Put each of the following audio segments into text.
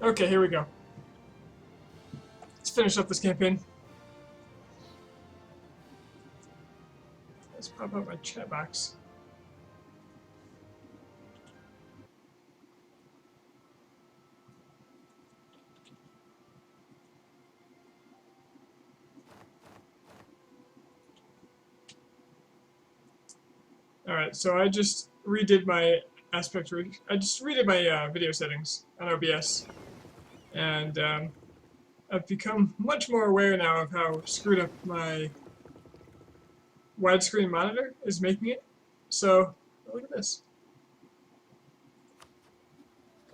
Okay, here we go. Let's finish up this campaign. Let's pop up my chat box. Alright, so I just redid my video settings on OBS, and I've become much more aware now of how screwed up my widescreen monitor is making it. So, look at this.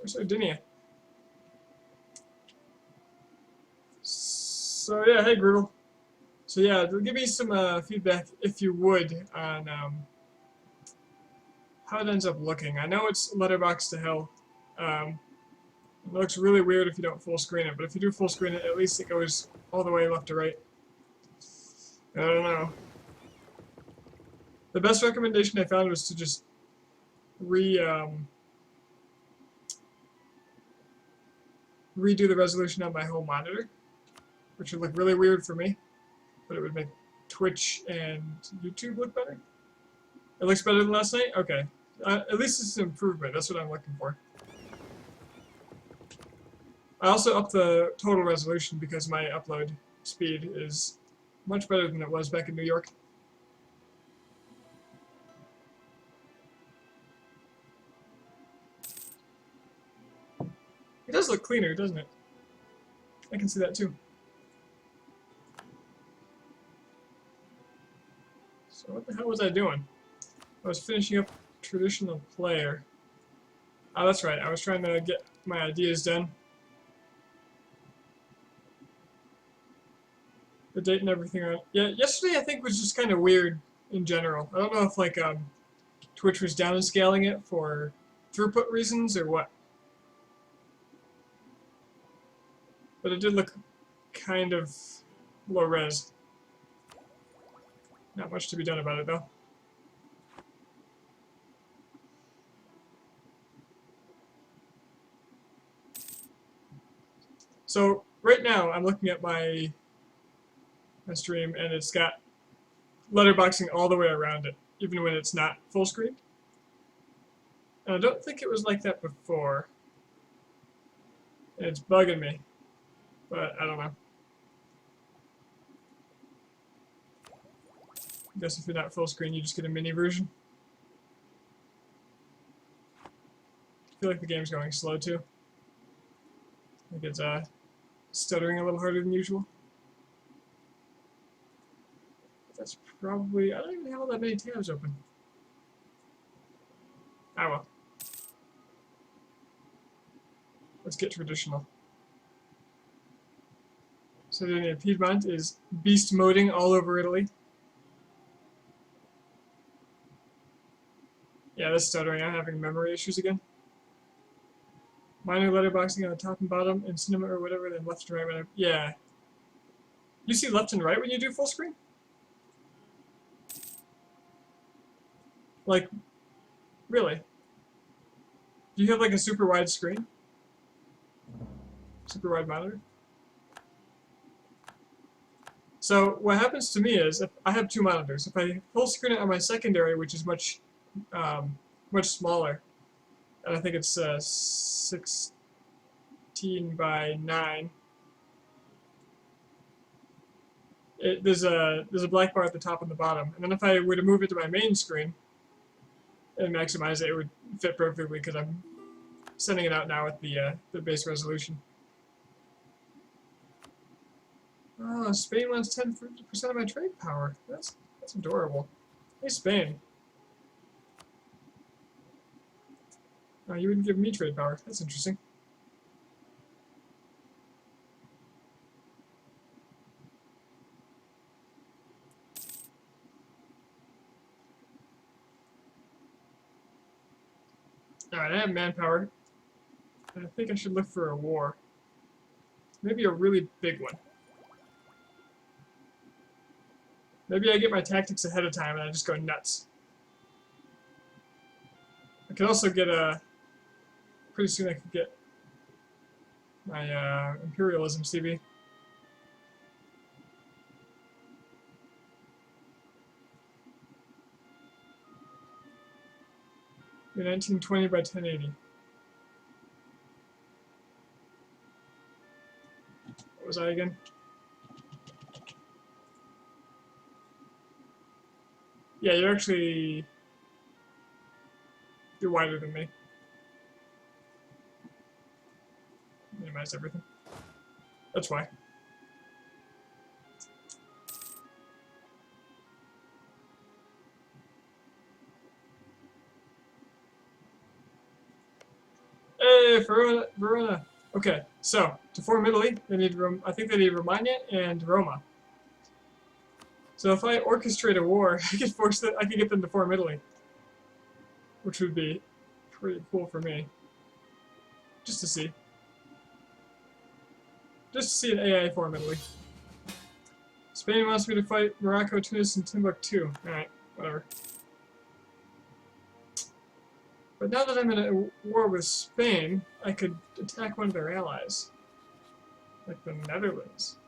Sardinia. So yeah, hey Groogle. So yeah, give me some feedback if you would on how it ends up looking. I know it's letterbox to hell. It looks really weird if you don't full screen it, but if you do full screen it, at least it goes all the way left to right. I don't know. The best recommendation I found was to just redo the resolution on my whole monitor, which would look really weird for me, but it would make Twitch and YouTube look better. It looks better than last night? Okay. At least it's an improvement. That's what I'm looking for. I also upped the total resolution because my upload speed is much better than it was back in New York. It does look cleaner, doesn't it? I can see that too. So what the hell was I doing? I was finishing up traditional player. Oh, that's right. I was trying to get my ideas done. The date and everything. Yeah, yesterday I think was just kind of weird in general. I don't know if like Twitch was downscaling it for throughput reasons or what. But it did look kind of low res. Not much to be done about it though. So right now I'm looking at my stream and it's got letterboxing all the way around it, even when it's not full screen. And I don't think it was like that before. And it's bugging me, but I don't know. I guess if you're not full screen, you just get a mini version. I feel like the game's going slow too. I think it's stuttering a little harder than usual. That's probably... I don't even have all that many tabs open. Ah well. Let's get traditional. Sardinia Piedmont is beast moding all over Italy. Yeah, that's stuttering. I'm having memory issues again. Minor letterboxing on the top and bottom, and cinema or whatever, then left and right when yeah. You see left and right when you do full screen? Like, really? Do you have like a super wide screen? Super wide monitor? So what happens to me is, if I have two monitors. If I full screen it on my secondary, which is much smaller, and I think it's 16 by 9. There's a black bar at the top and the bottom, and then if I were to move it to my main screen and maximize it, it would fit perfectly because I'm sending it out now with the base resolution. Oh, Spain wants 10% of my trade power. That's adorable. Hey, Spain. Oh, you wouldn't give me trade power. That's interesting. Alright, I have manpower. I think I should look for a war. Maybe a really big one. Maybe I get my tactics ahead of time and I just go nuts. I could also get a... Pretty soon I could get my imperialism CV. Be 1920 by 1080. What was I again? Yeah, you're wider than me. Minimize everything. That's why. Hey, Verona, Verona. Okay, so to form Italy, they need I think they need Romagna and Roma. So if I orchestrate a war, I could get them to form Italy, which would be pretty cool for me. Just to see an AI form Italy. Spain wants me to fight Morocco, Tunis, and Timbuktu. Alright, whatever. But now that I'm in a war with Spain, I could attack one of their allies. Like the Netherlands.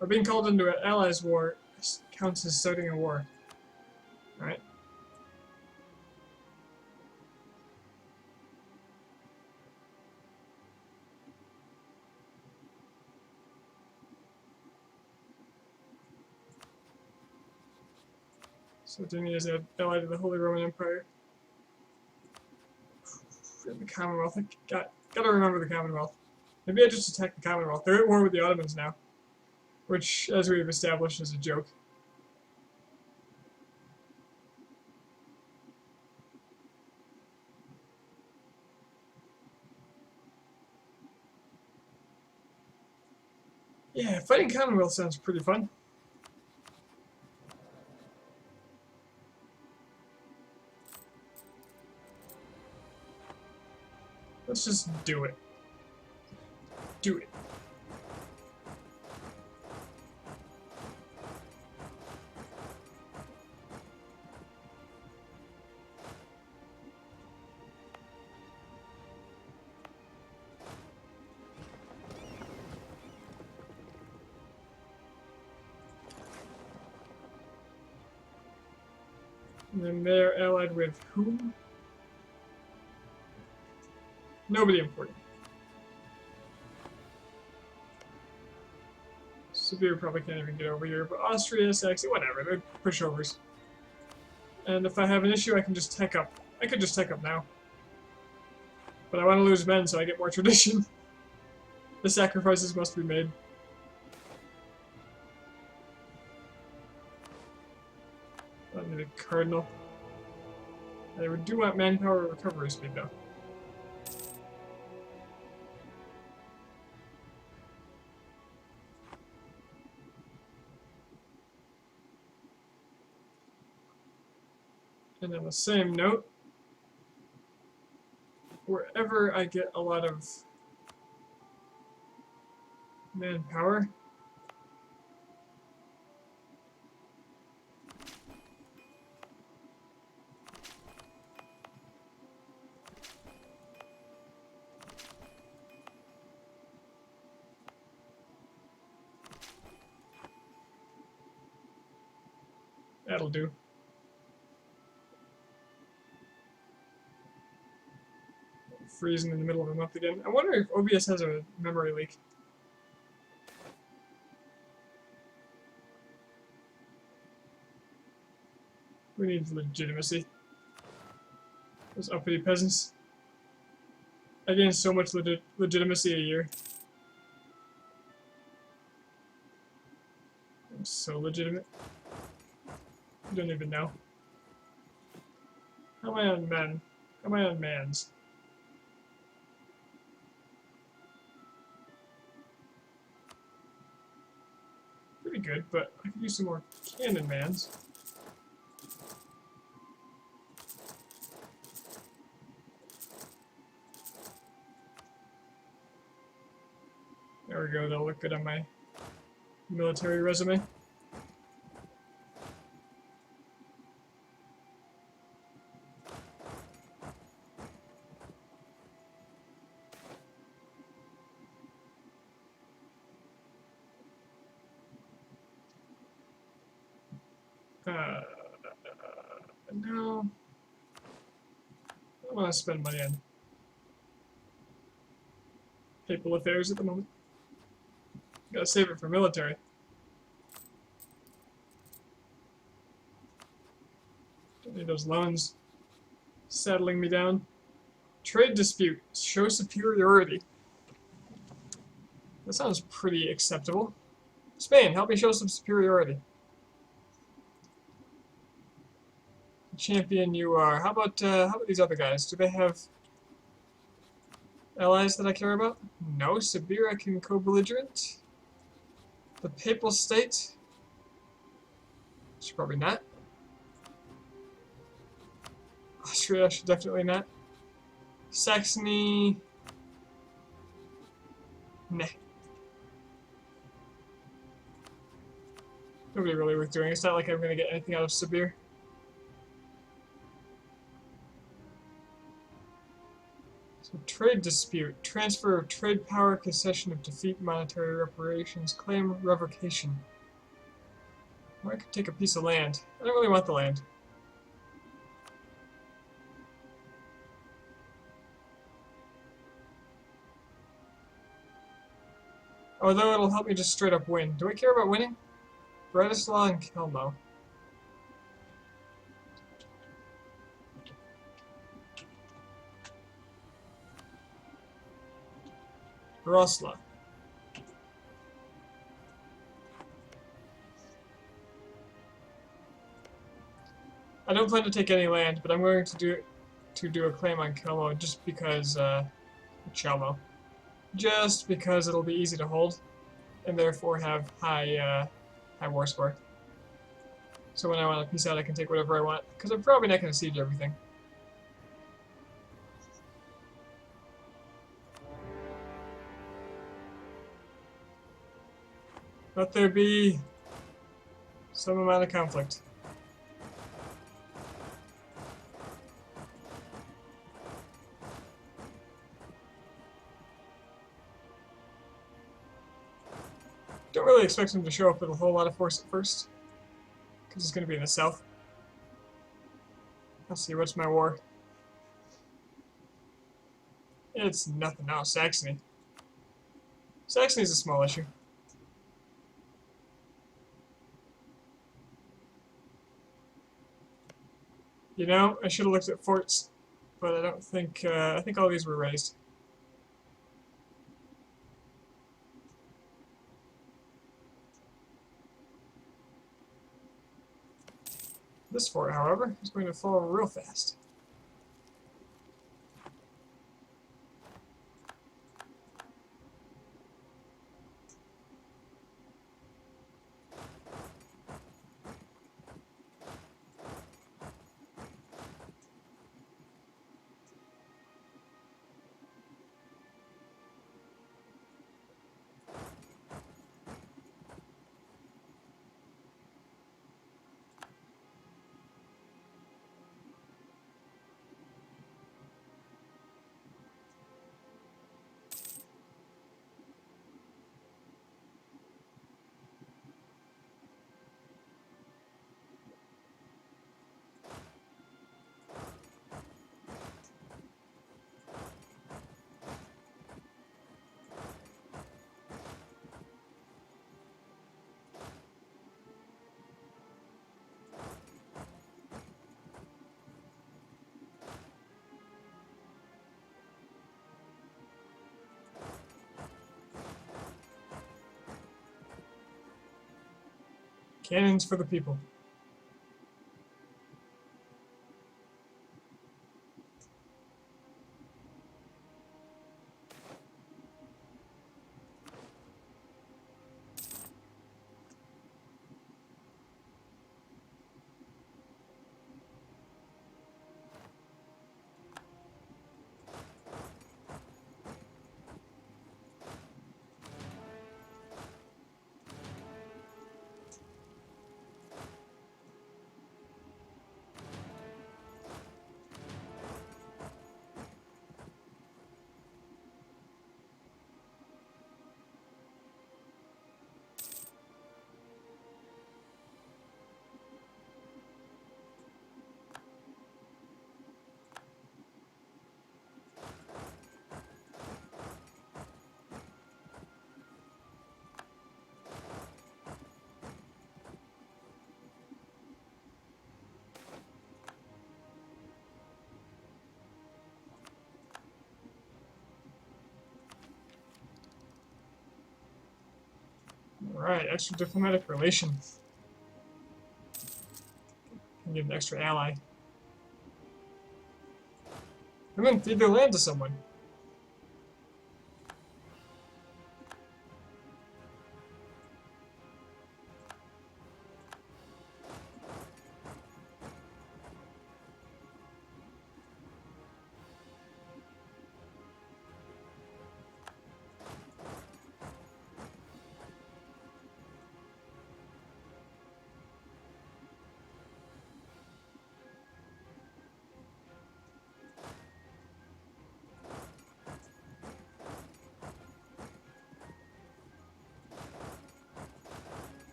Or being called into an allies war counts as starting a war. Alright. Sardinia is an ally to the Holy Roman Empire. And the Commonwealth. I gotta remember the Commonwealth. Maybe I just attack the Commonwealth. They're at war with the Ottomans now. Which, as we've established, is a joke. Yeah, fighting Commonwealth sounds pretty fun. Let's just do it. Do it. And then they're allied with whom? Nobody important. Severe probably can't even get over here, but Austria, Saxony, whatever, they're pushovers. And if I have an issue, I can just tech up. I could just tech up now. But I want to lose men so I get more tradition. The sacrifices must be made. I need a cardinal. I do want manpower recovery speed though. And on the same note, wherever I get a lot of manpower, that'll do. Freezing in the middle of the month again. I wonder if OBS has a memory leak. We need legitimacy. Those uppity peasants. I gain so much legitimacy a year. I'm so legitimate. You don't even know. How am I on men? How am I on mans? Pretty good, but I could use some more cannon mans. There we go, that'll look good on my military resume. No. I don't want to spend money on papal affairs at the moment. Gotta save it for military. Don't need those loans settling me down. Trade dispute. Show superiority. That sounds pretty acceptable. Spain, help me show some superiority. Champion you are. How about these other guys? Do they have allies that I care about? No. Siberia can co-belligerent. The Papal State? Should probably not. Austria should definitely not. Saxony. Nah. Nobody really worth doing. It's not like I'm gonna get anything out of Sibir. So trade dispute. Transfer of trade power, concession of defeat, monetary reparations, claim revocation. Or I could take a piece of land. I don't really want the land. Although it'll help me just straight up win. Do I care about winning? Bratislava and Kelmo. Rosla. I don't plan to take any land, but I'm going to do a claim on Kelmo just because Chelmo. Just because it'll be easy to hold, and therefore have high war score. So when I want to peace out, I can take whatever I want, because I'm probably not going to siege everything. Let there be some amount of conflict. Don't really expect him to show up with a whole lot of force at first, because he's going to be in the south. Let's see, what's my war? It's nothing now. Saxony. Saxony's a small issue. You know, I should have looked at forts, but I don't think, I think all these were raised. This fort, however, is going to fall real fast. Cannons for the people. Alright, extra diplomatic relations. Can get an extra ally. And then feed their land to someone.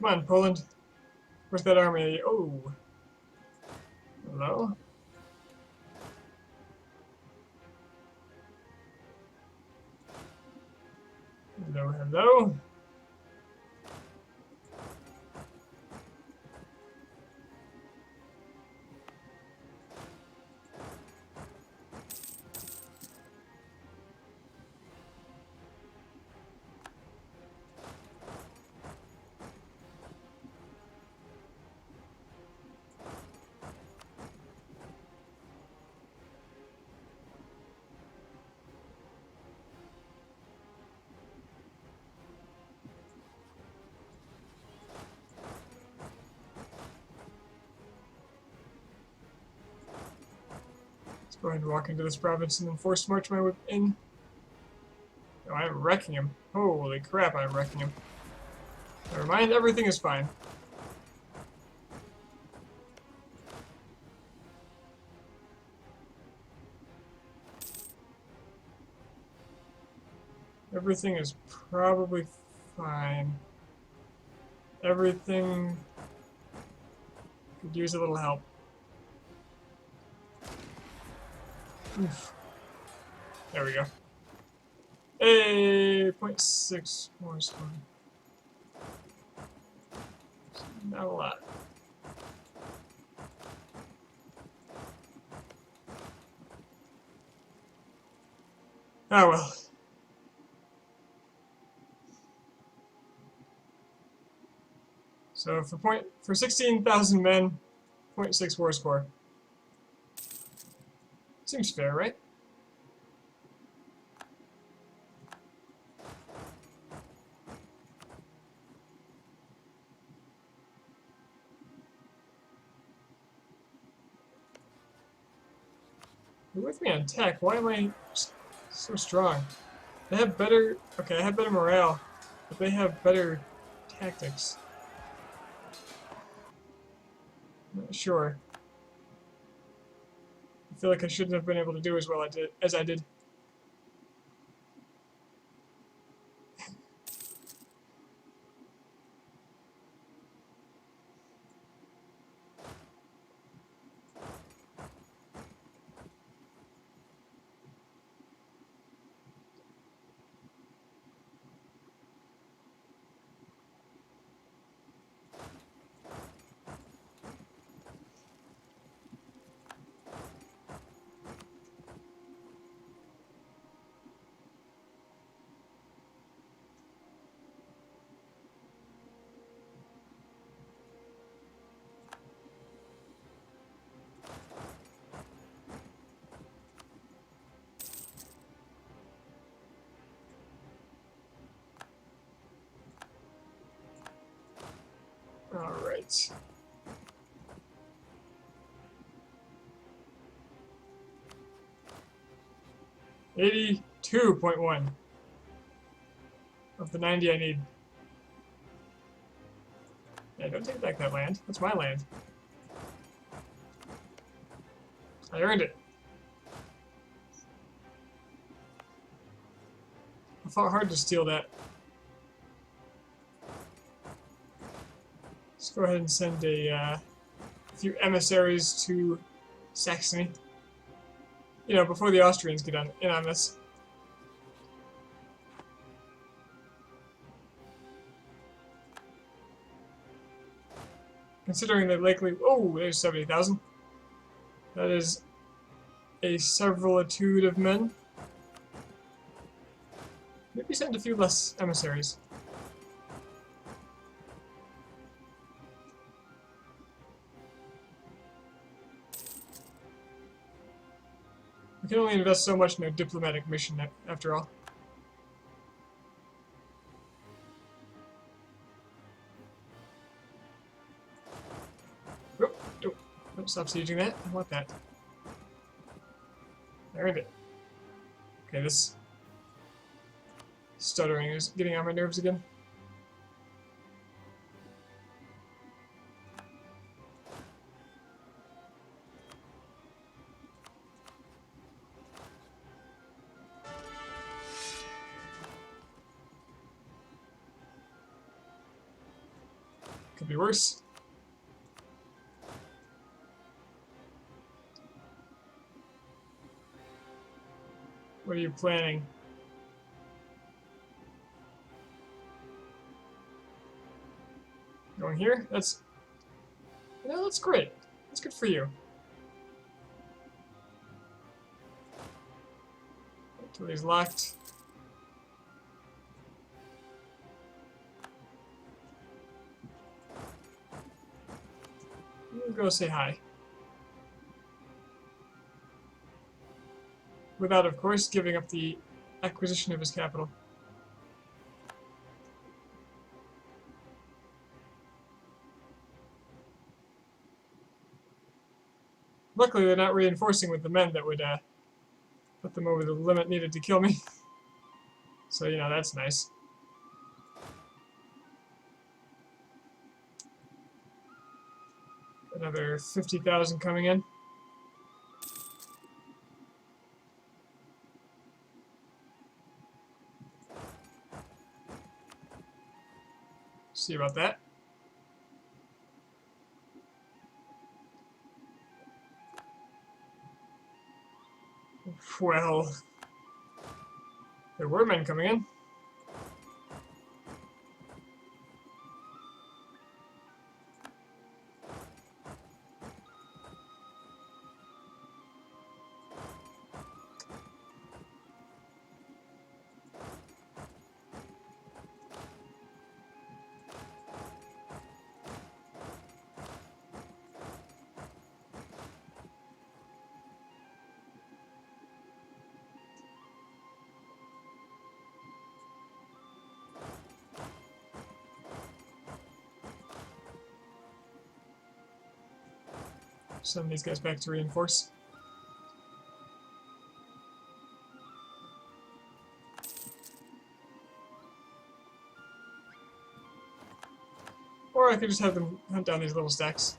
Come on, Poland. Where's that army? Oh. Hello? Hello, hello? Let's go ahead and walk into this province and then force march my way in. Oh, I'm wrecking him. Holy crap, I'm wrecking him. Never mind, everything is fine. Everything is probably fine. Everything could use a little help. Oof. There we go. Hey, 0.6 more score. Not a lot. Oh well. So for 16,000 men, 0.6 war score. Seems fair, right? You're with me on tech. Why am I so strong? They have better. Okay, I have better morale, but they have better tactics. Not sure. I feel like I shouldn't have been able to do as well as I did. All right. $82.1 of the 90 I need. Yeah, don't take back that land. That's my land. I earned it. I fought hard to steal that. Let's go ahead and send a few emissaries to Saxony. You know, before the Austrians get in on this. Considering they likely... Oh, there's 70,000. That is a severalitude of men. Maybe send a few less emissaries. We can only invest so much in a diplomatic mission after all. Oh, don't stop sieging that. I want that. I earned it. Okay, this stuttering is getting on my nerves again. Could be worse. What are you planning? Going here? That's great. That's good for you. Until he's locked. We'll go say hi. Without, of course, giving up the acquisition of his capital. Luckily, they're not reinforcing with the men that would put them over the limit needed to kill me. So, you know, that's nice. Another 50,000 coming in. See about that. Well, there were men coming in. Send these guys back to reinforce. Or I could just have them hunt down these little stacks.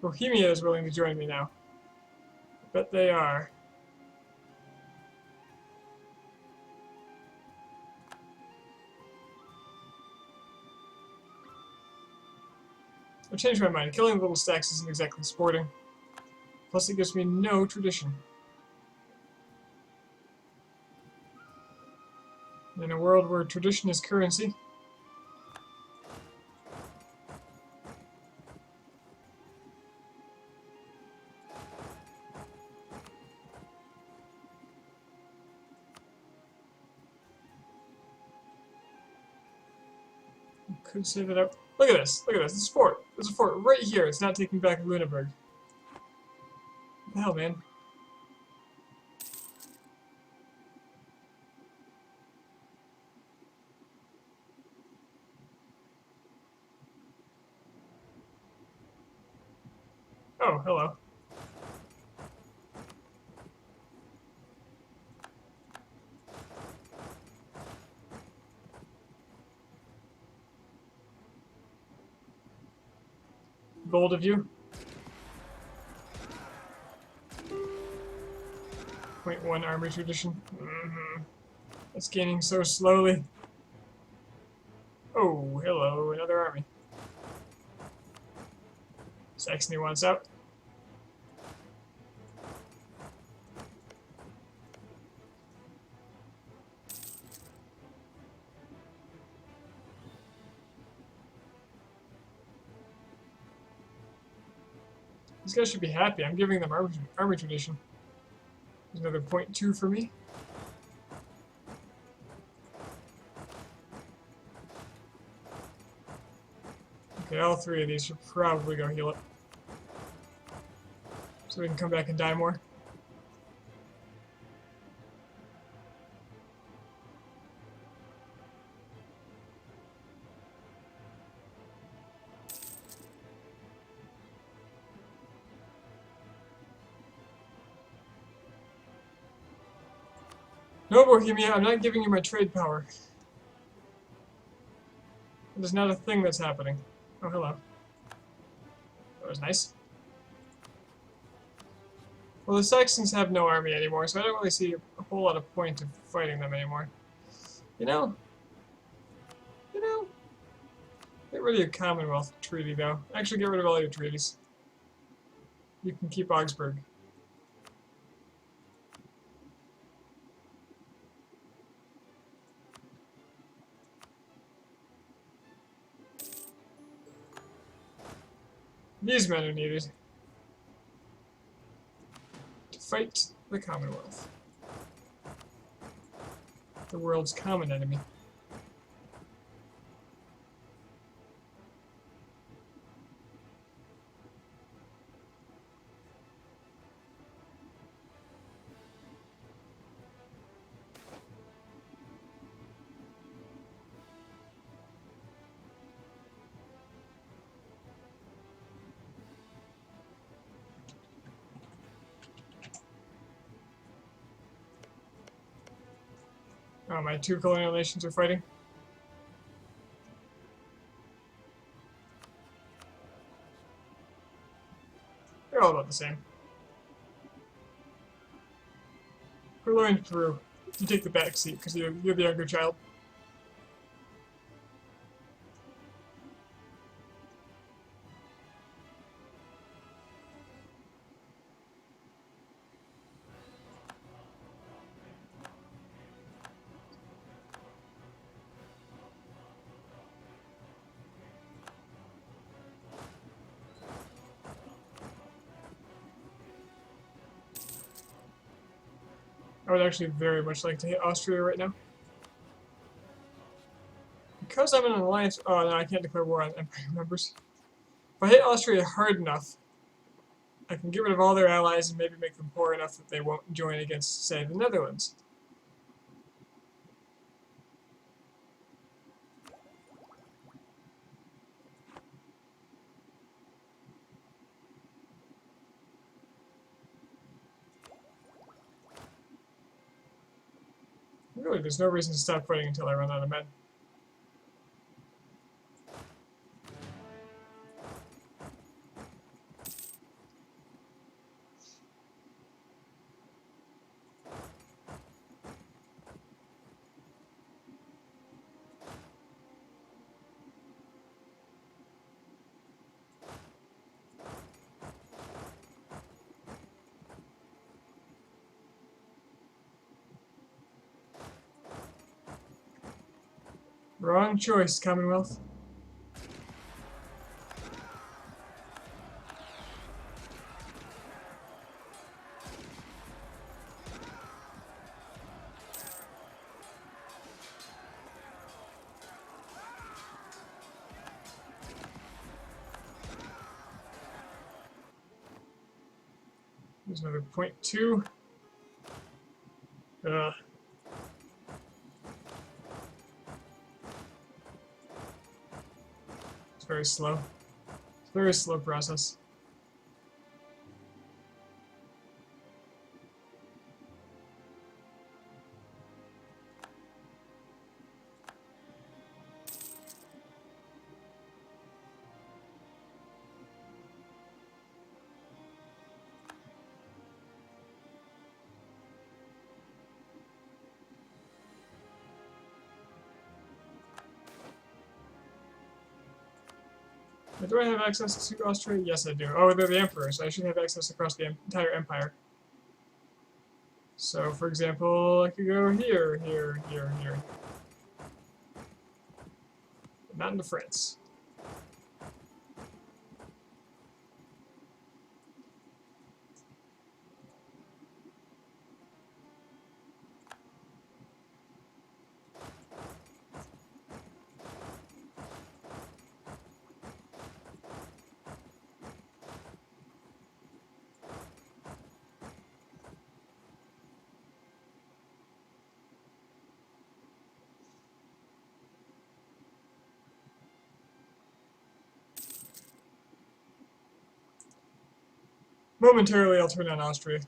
Bohemia is willing to join me now. I bet they are. I've changed my mind. Killing the little stacks isn't exactly sporting. Plus it gives me no tradition. In a world where tradition is currency, I could say that up. Look at this. Look at this. This is a fort. There's a fort right here. It's not taking back Lüneburg. What the hell, man? Oh, hello. Bold of you. 0.1 army tradition. It's gaining so slowly. Oh, hello, another army. Saxony wants out. These guys should be happy. I'm giving them army tradition. There's another 0.2 for me. Actually, all three of these should probably go heal it. So we can come back and die more. No, Bohemia, I'm not giving you my trade power. It is not a thing that's happening. Oh, hello. That was nice. Well, the Saxons have no army anymore, so I don't really see a whole lot of point of fighting them anymore. You know? You know? Get rid of your Commonwealth treaty, though. Actually, get rid of all your treaties. You can keep Augsburg. These men are needed to fight the Commonwealth. The world's common enemy. Oh, my two colonial nations are fighting. They're all about the same. Purloined Peru. You take the back seat because you're the younger child. I would actually very much like to hit Austria right now. Because I'm in an alliance... Oh, no, I can't declare war on Empire members. If I hit Austria hard enough, I can get rid of all their allies and maybe make them poor enough that they won't join against, say, the Netherlands. Really, there's no reason to stop fighting until I run out of men. Wrong choice, Commonwealth. There's another .2. Ugh. It's very slow. It's a very slow process. Do I have access to Austria? Yes, I do. Oh, they're the emperor, so I should have access across the entire empire. So, for example, I could go here, here, here, here. But not into France. Momentarily, I'll turn on Austria.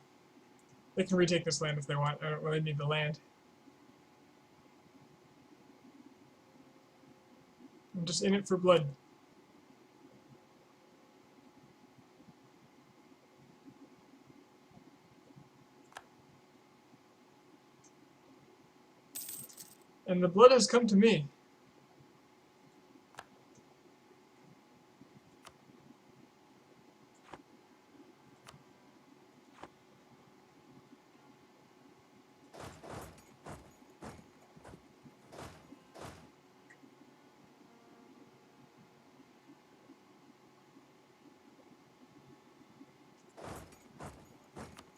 They can retake this land if they want. I don't really need the land. I'm just in it for blood. And the blood has come to me.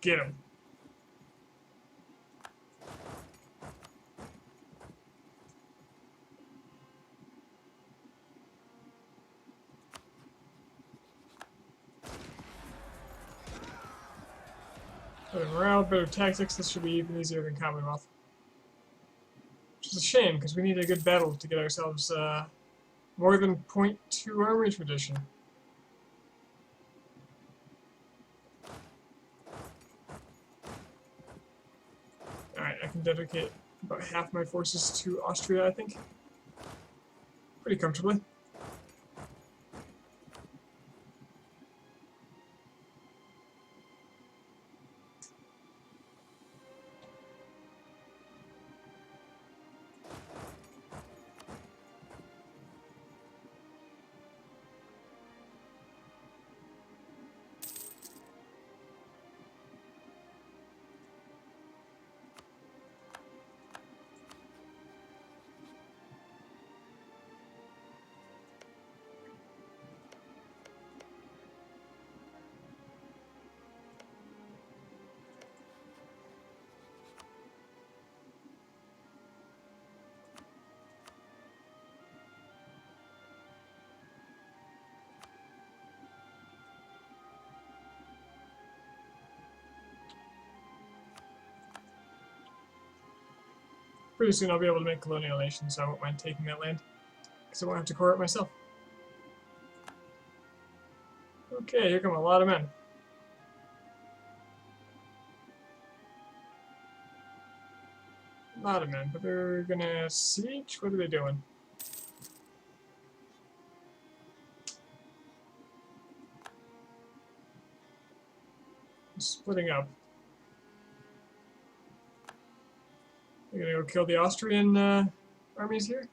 Get him. Better morale, better tactics. This should be even easier than Commonwealth. Which is a shame, because we need a good battle to get ourselves more than 0.2 army tradition. Alright, I can dedicate about half my forces to Austria, I think. Pretty comfortably. Pretty soon I'll be able to make colonial nations, so I won't mind taking that land. Because I won't have to core it myself. Okay, here come a lot of men. A lot of men, but they're gonna siege? What are they doing? Splitting up. They're gonna go kill the Austrian armies here?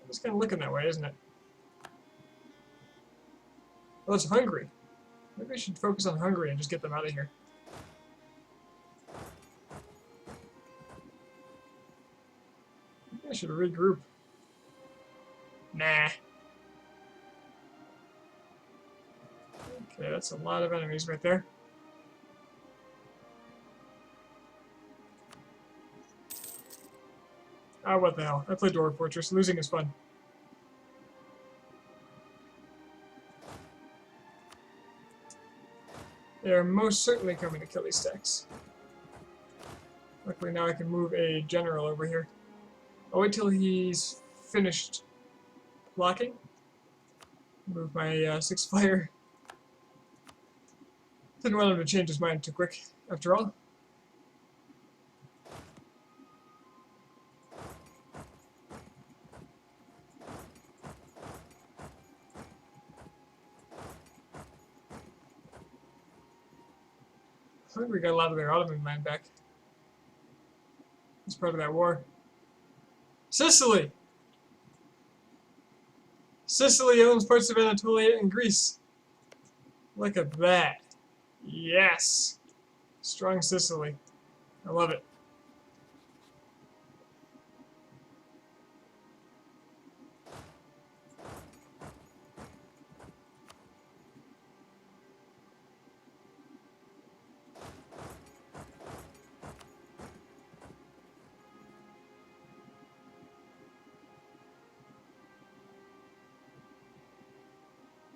It's kind of looking that way, isn't it? Well, it's Hungary. Maybe I should focus on Hungary and just get them out of here. Maybe I should regroup. Nah. Okay, that's a lot of enemies right there. Ah, what the hell. I play Dwarf Fortress. Losing is fun. They are most certainly coming to kill these stacks. Luckily now I can move a general over here. I'll wait till he's finished blocking. Move my 6 fire. Didn't want him to change his mind too quick, after all. I think we got a lot of their Ottoman land back. It's part of that war. Sicily! Sicily owns parts of Anatolia and Greece. Look at that. Yes! Strong Sicily. I love it.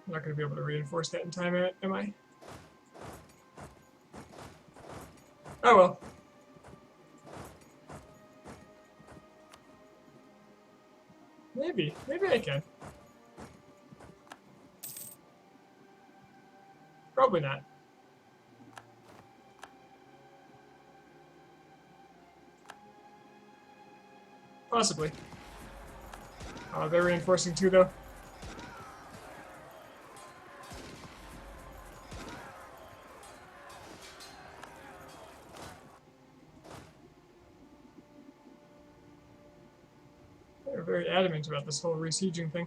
I'm not going to be able to reinforce that in time, am I? Oh well. Maybe. Maybe I can. Probably not. Possibly. They're reinforcing too, though. They're very adamant about this whole resieging thing.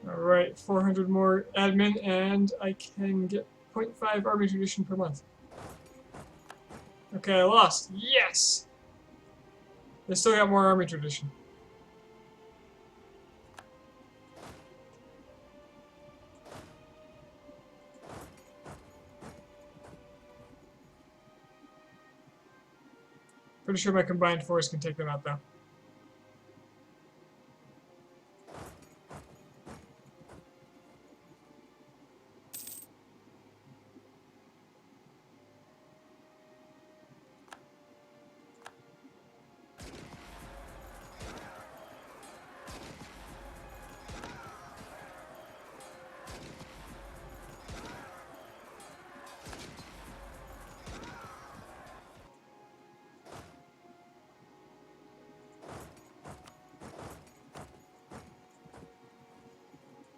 Alright, 400 more admin, and I can get 0.5 army tradition per month. Okay, I lost. Yes! They still got more army tradition. Pretty sure my combined force can take them out, though.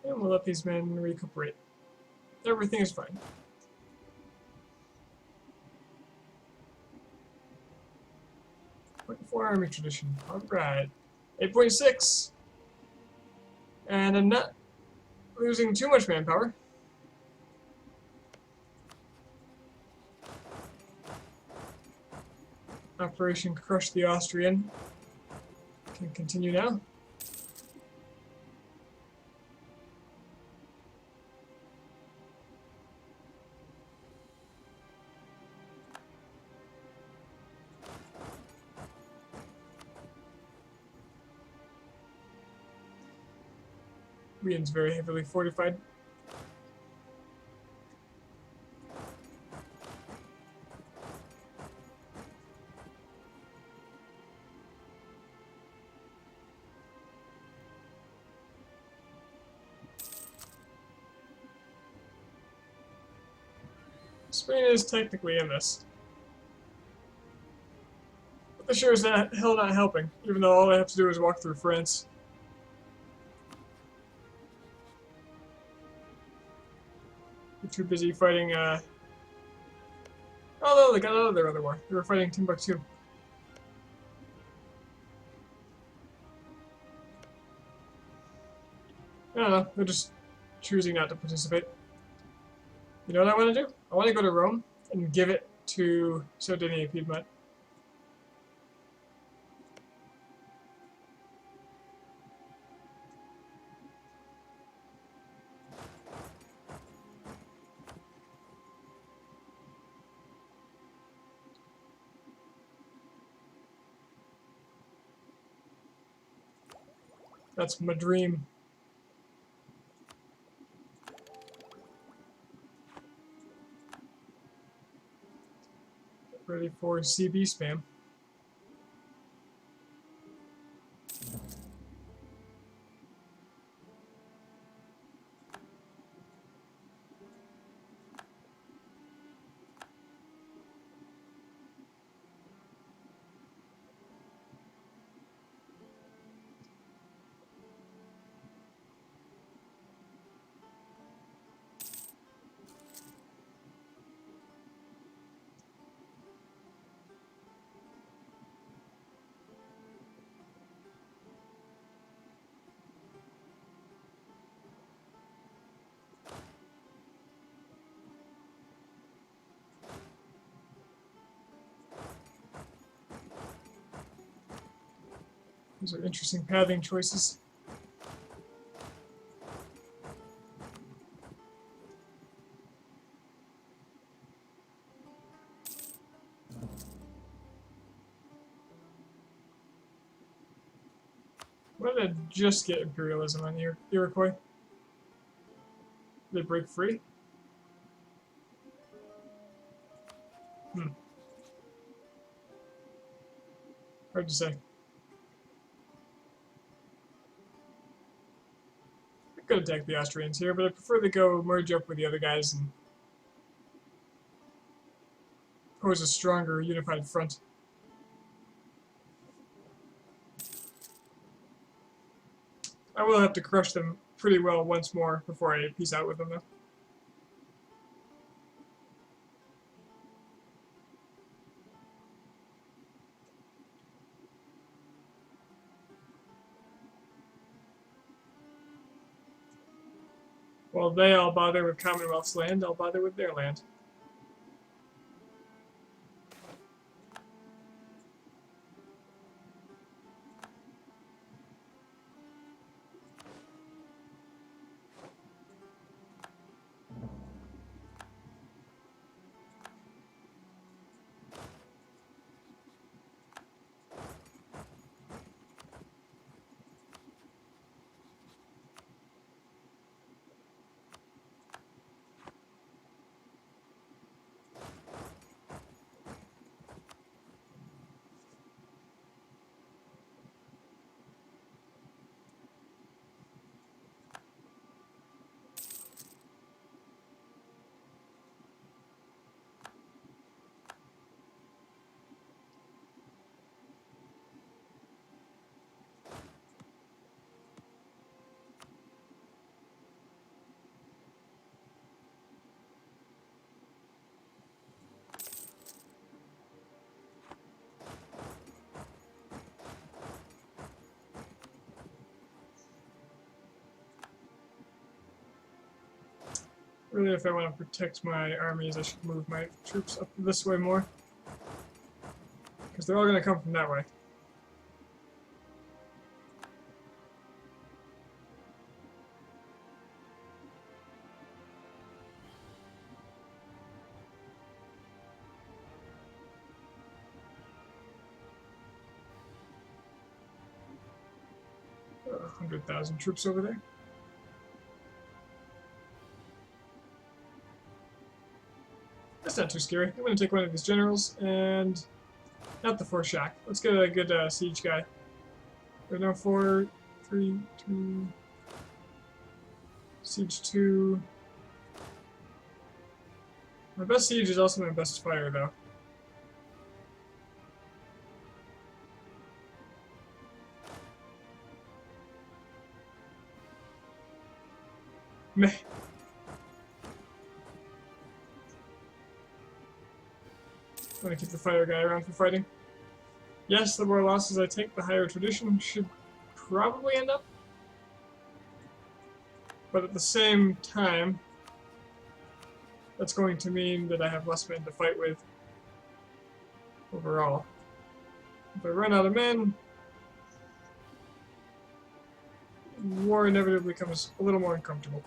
And we'll let these men recuperate. Everything is fine. .4 army tradition. Alright. 8.6. And I'm not losing too much manpower. Operation Crush the Austrian can continue now. Vienna's very heavily fortified. Spain is technically in this. But this sure is not, hell not helping, even though all I have to do is walk through France. They're too busy fighting, oh no, they got out of their other war. They were fighting Timbuktu. I don't know, they're just choosing not to participate. You know what I want to do? I want to go to Rome and give it to Sardinia and Piedmont. That's my dream. Get ready for CB spam. Those are interesting pathing choices. Why did I just get imperialism on the Iroquois? Did they break free? Hard to say. I could attack the Austrians here, but I prefer to go merge up with the other guys and pose a stronger, unified front. I will have to crush them pretty well once more before I peace out with them, though. While they all bother with Commonwealth's land, I'll bother with their land. Really, if I want to protect my armies, I should move my troops up this way more. Because they're all going to come from that way. There are 100,000 troops over there. That's not too scary. I'm going to take one of these generals and... not the Fort Shock. Let's get a good siege guy. We're now 4, 3, 2... Siege 2... My best siege is also my best fire, though. Meh. I'm gonna keep the fire guy around for fighting. Yes, the more losses I take, the higher tradition should probably end up. But at the same time, that's going to mean that I have less men to fight with overall. If I run out of men, war inevitably becomes a little more uncomfortable.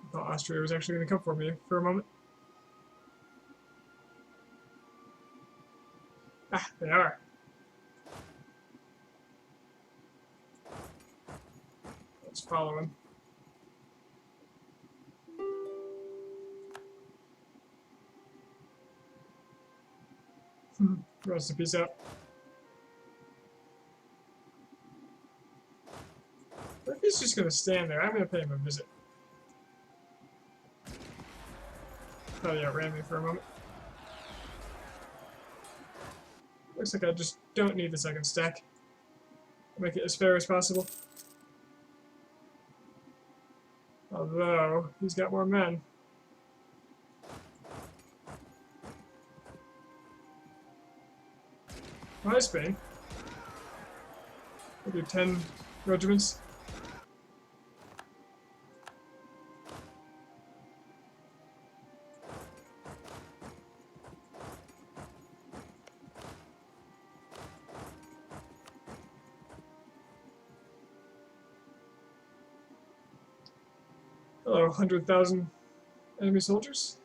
I thought Austria was actually going to come for me for a moment. Ah, they are. Let's follow him. Rest in peace out. But if he's just going to stand there, I'm going to pay him a visit. Oh, yeah, ran me for a moment. Looks like I just don't need the second stack. Make it as fair as possible. Although, he's got more men. Hi, Spain. We'll do 10 regiments. Hello, 100,000 enemy soldiers.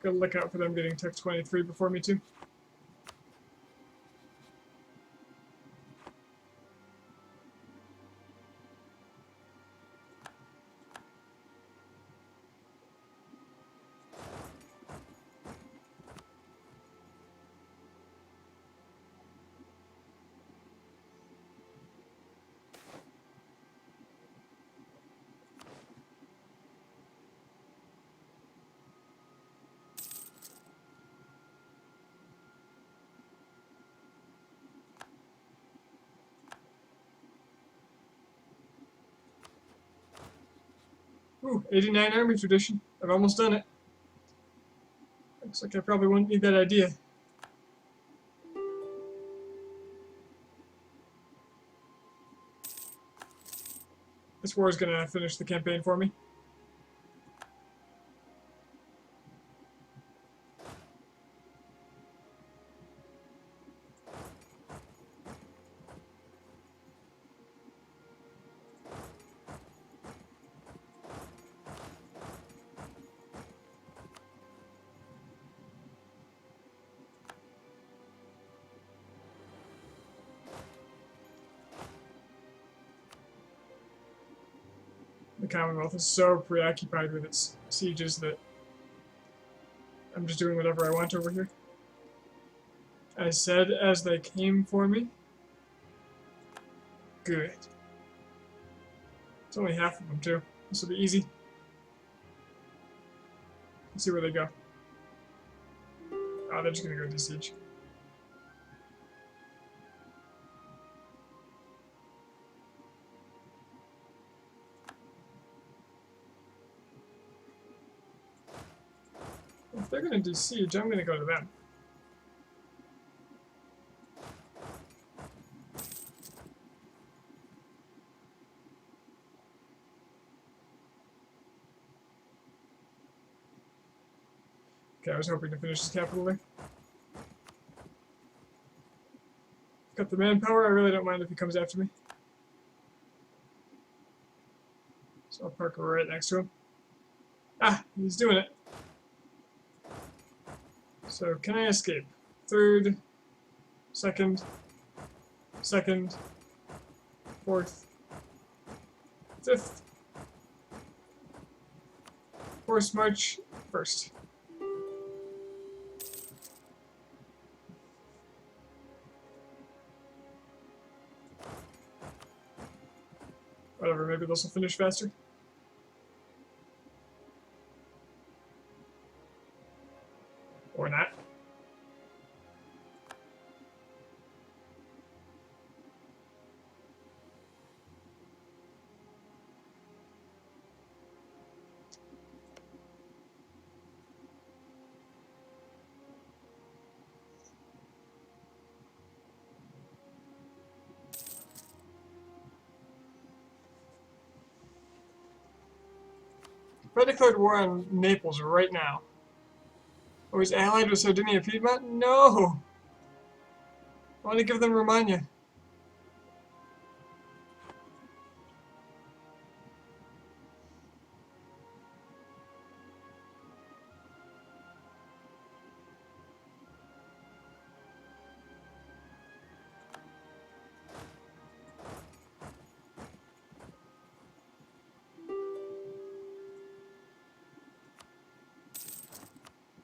Gotta look out for them getting Tech 23 before me too. Ooh, 89 army tradition. I've almost done it. Looks like I probably wouldn't need that idea. This war is gonna finish the campaign for me. The Commonwealth is so preoccupied with its sieges that I'm just doing whatever I want over here. I said as they came for me. Good. It's only half of them too. This will be easy. Let's see where they go. Oh, they're just gonna go to siege. If they're gonna do siege, I'm gonna go to them. Okay, I was hoping to finish this capital there. Got the manpower, I really don't mind if he comes after me. So I'll park right next to him. Ah, he's doing it. So can I escape? Third, second, fourth, fifth. Force march first. Whatever, maybe this will finish faster. Or not. If I declared war on Naples right now, or is allied with Sardinia Piedmont? No! I want to give them Romagna.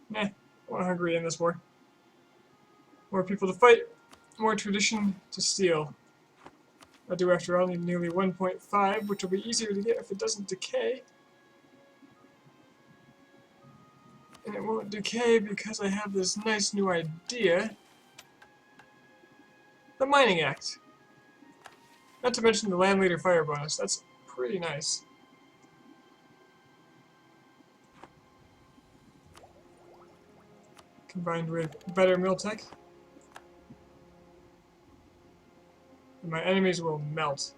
Nah, I want Hungary in this war. More people to fight, more tradition to steal. I do, after all, need nearly 1.5, which will be easier to get if it doesn't decay. And it won't decay because I have this nice new idea. The Mining Act. Not to mention the Land Leader Fire bonus. That's pretty nice. combined with better mill tech. And my enemies will melt.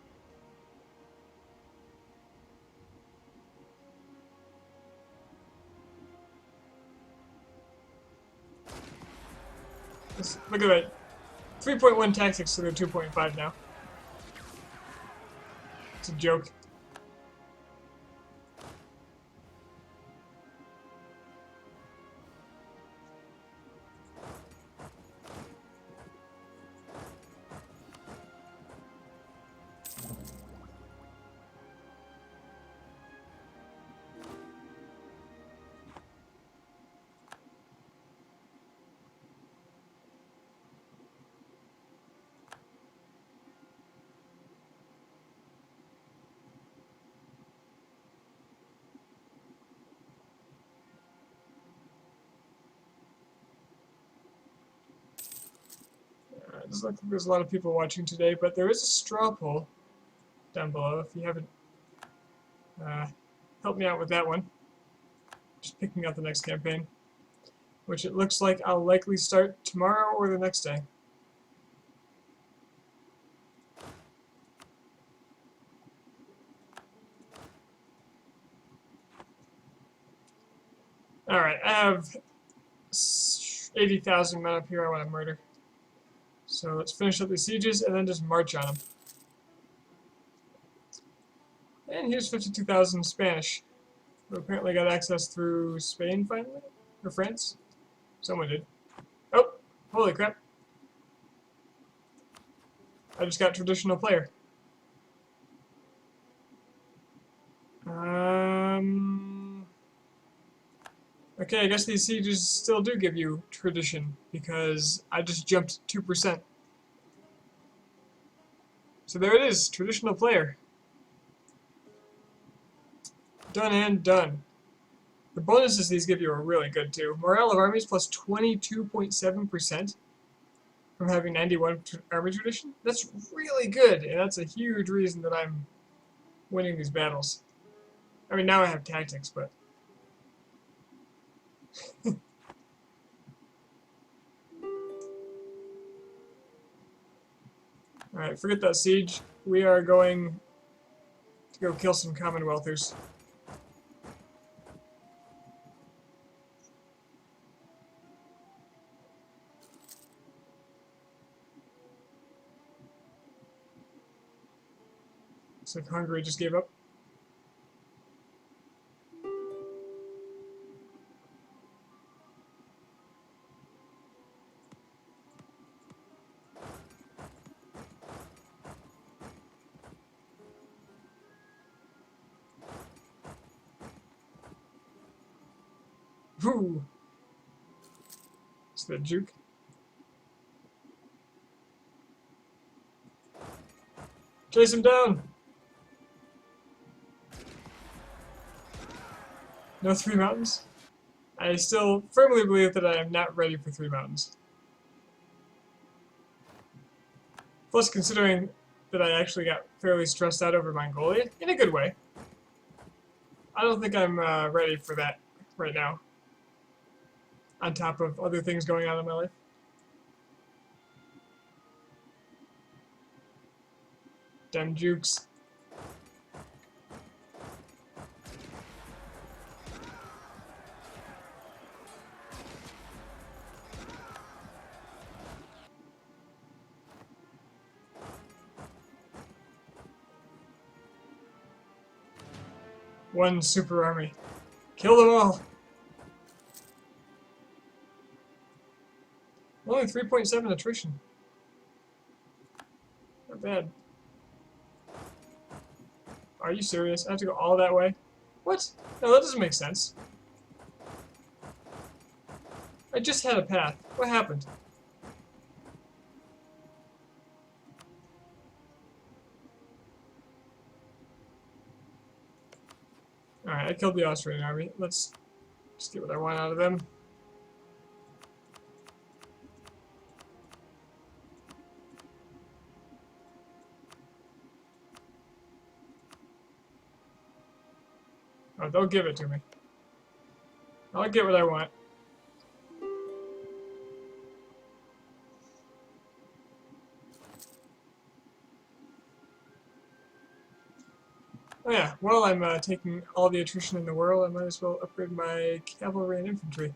Look at that. 3.1 tactics, so they're 2.5 now. It's a joke. It doesn't look like there's a lot of people watching today, but there is a straw poll down below if you haven't helped me out with that one. Just picking out the next campaign, which it looks like I'll likely start tomorrow or the next day. Alright, I have 80,000 men up here I want to murder. So let's finish up the sieges and then just march on them. And here's 52,000 Spanish, who apparently got access through Spain finally? Or France? Someone did. Oh, holy crap. I just got traditional player. Okay, I guess these sieges still do give you tradition, because I just jumped 2%. So there it is, traditional player. Done and done. The bonuses these give you are really good too. Morale of armies plus 22.7% from having 91 army tradition. That's really good, and that's a huge reason that I'm winning these battles. I mean, now I have tactics, but... Alright, forget that siege. We are going to go kill some Commonwealthers. Looks like Hungary just gave up. Whoo! It's the juke. Chase him down! No 3 mountains? I still firmly believe that I am not ready for 3 mountains. Plus, considering that I actually got fairly stressed out over Mongolia, in a good way, I don't think I'm ready for that right now. On top of other things going on in my life. Damn jukes. One super army. Kill them all! Only 3.7 attrition. Not bad. Are you serious? I have to go all that way? What? No, that doesn't make sense. I just had a path. What happened? Alright, I killed the Austrian army. Let's just get what I want out of them. Oh, they'll give it to me. I'll get what I want. Oh yeah, while I'm taking all the attrition in the world, I might as well upgrade my cavalry and infantry.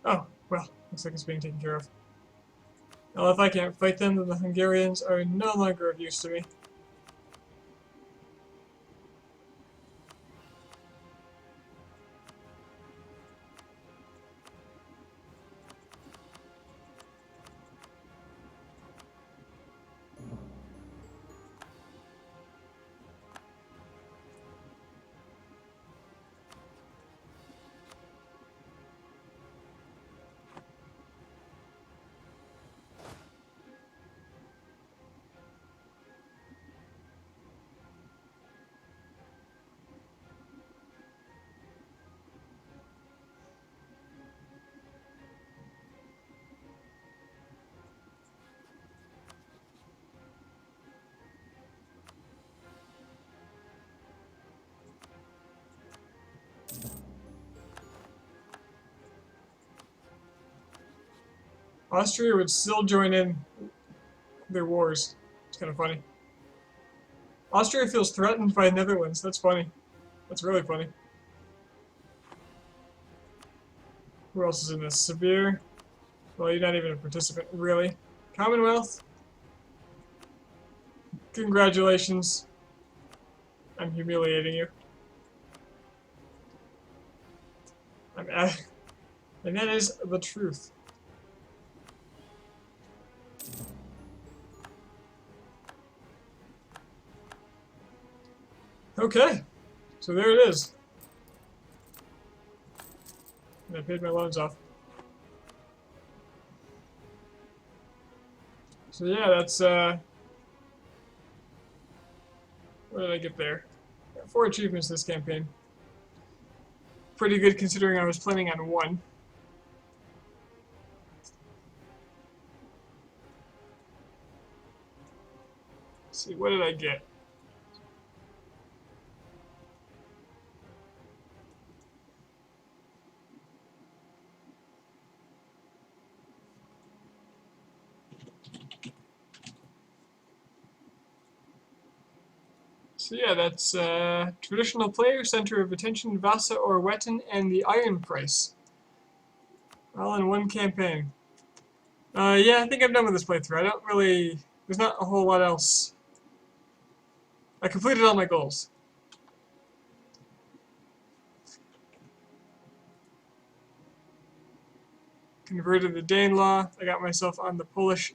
Oh, well, looks like it's being taken care of. Well, if I can't fight them, then the Hungarians are no longer of use to me. Austria would still join in their wars. It's kind of funny. Austria feels threatened by Netherlands. That's funny. That's really funny. Who else is in this? Severe. Well, you're not even a participant, really. Commonwealth. Congratulations. I'm humiliating you. And that is the truth. Okay, so there it is. And I paid my loans off. So yeah, that's what did I get there? Got 4 achievements this campaign. Pretty good considering I was planning on 1. Let's see, what did I get? So yeah, that's traditional player, center of attention, Vasa or Wetton, and the Iron Price. All in 1 campaign. Yeah, I think I'm done with this playthrough. I don't really... There's not a whole lot else. I completed all my goals. Converted the Danelaw. I got myself on the Polish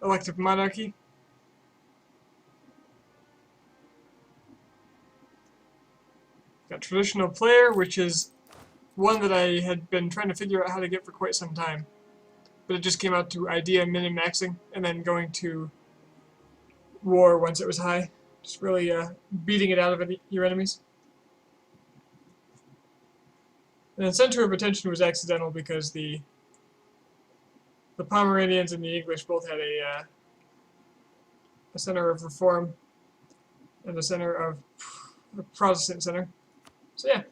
elective monarchy. Got traditional player, which is one that I had been trying to figure out how to get for quite some time. But it just came out to idea min-maxing and then going to war once it was high. Just really beating it out of your enemies. And then center of attention was accidental because the Pomeranians and the English both had a center of reform and a center of a Protestant center. So yeah.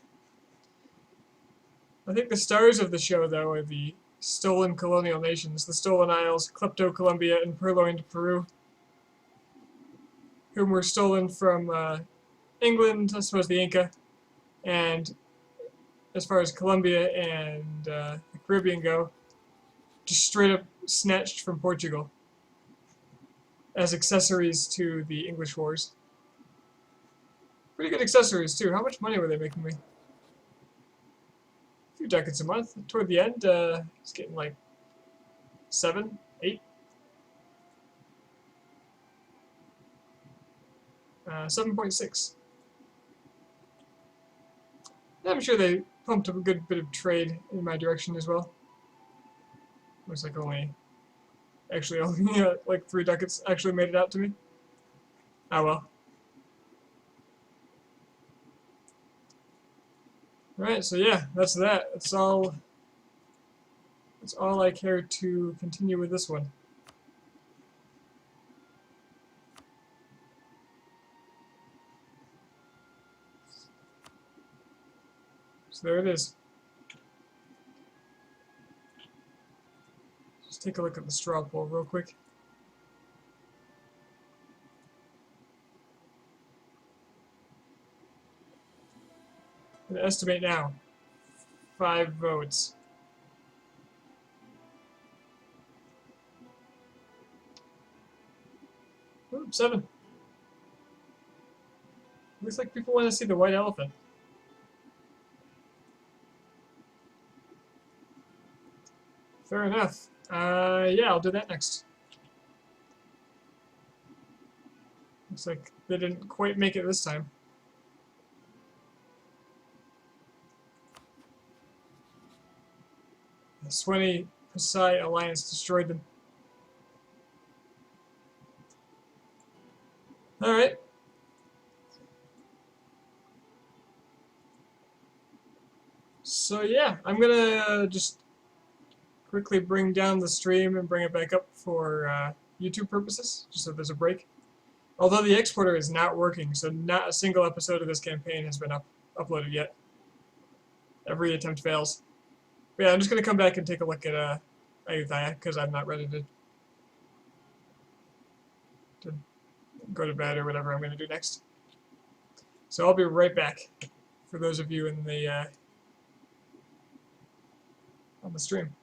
I think the stars of the show, though, are the stolen colonial nations, the Stolen Isles, Klepto-Columbia, and Purloined Peru, whom were stolen from England, I suppose the Inca, and as far as Colombia and the Caribbean go, just straight up snatched from Portugal as accessories to the English wars. Pretty good accessories, too. How much money were they making me? A few ducats a month. Toward the end, it's getting like 7, 8. 7.6. I'm sure they pumped up a good bit of trade in my direction as well. Looks like only like 3 ducats actually made it out to me. Oh well. Alright, so yeah, that's that. That's all I care to continue with this one. So there it is. Just take a look at the straw poll real quick. I'm going to estimate now. 5 votes. Ooh, 7. Looks like people want to see the white elephant. Fair enough. Yeah, I'll do that next. Looks like they didn't quite make it this time. The Swenny Pasai Alliance destroyed them. Alright. So yeah, I'm gonna just quickly bring down the stream and bring it back up for YouTube purposes, just so there's a break. Although the exporter is not working, so not a single episode of this campaign has been uploaded yet. Every attempt fails. But yeah, I'm just gonna come back and take a look at Ayutthaya, because I'm not ready to go to bed or whatever I'm gonna do next. So I'll be right back for those of you in the on the stream.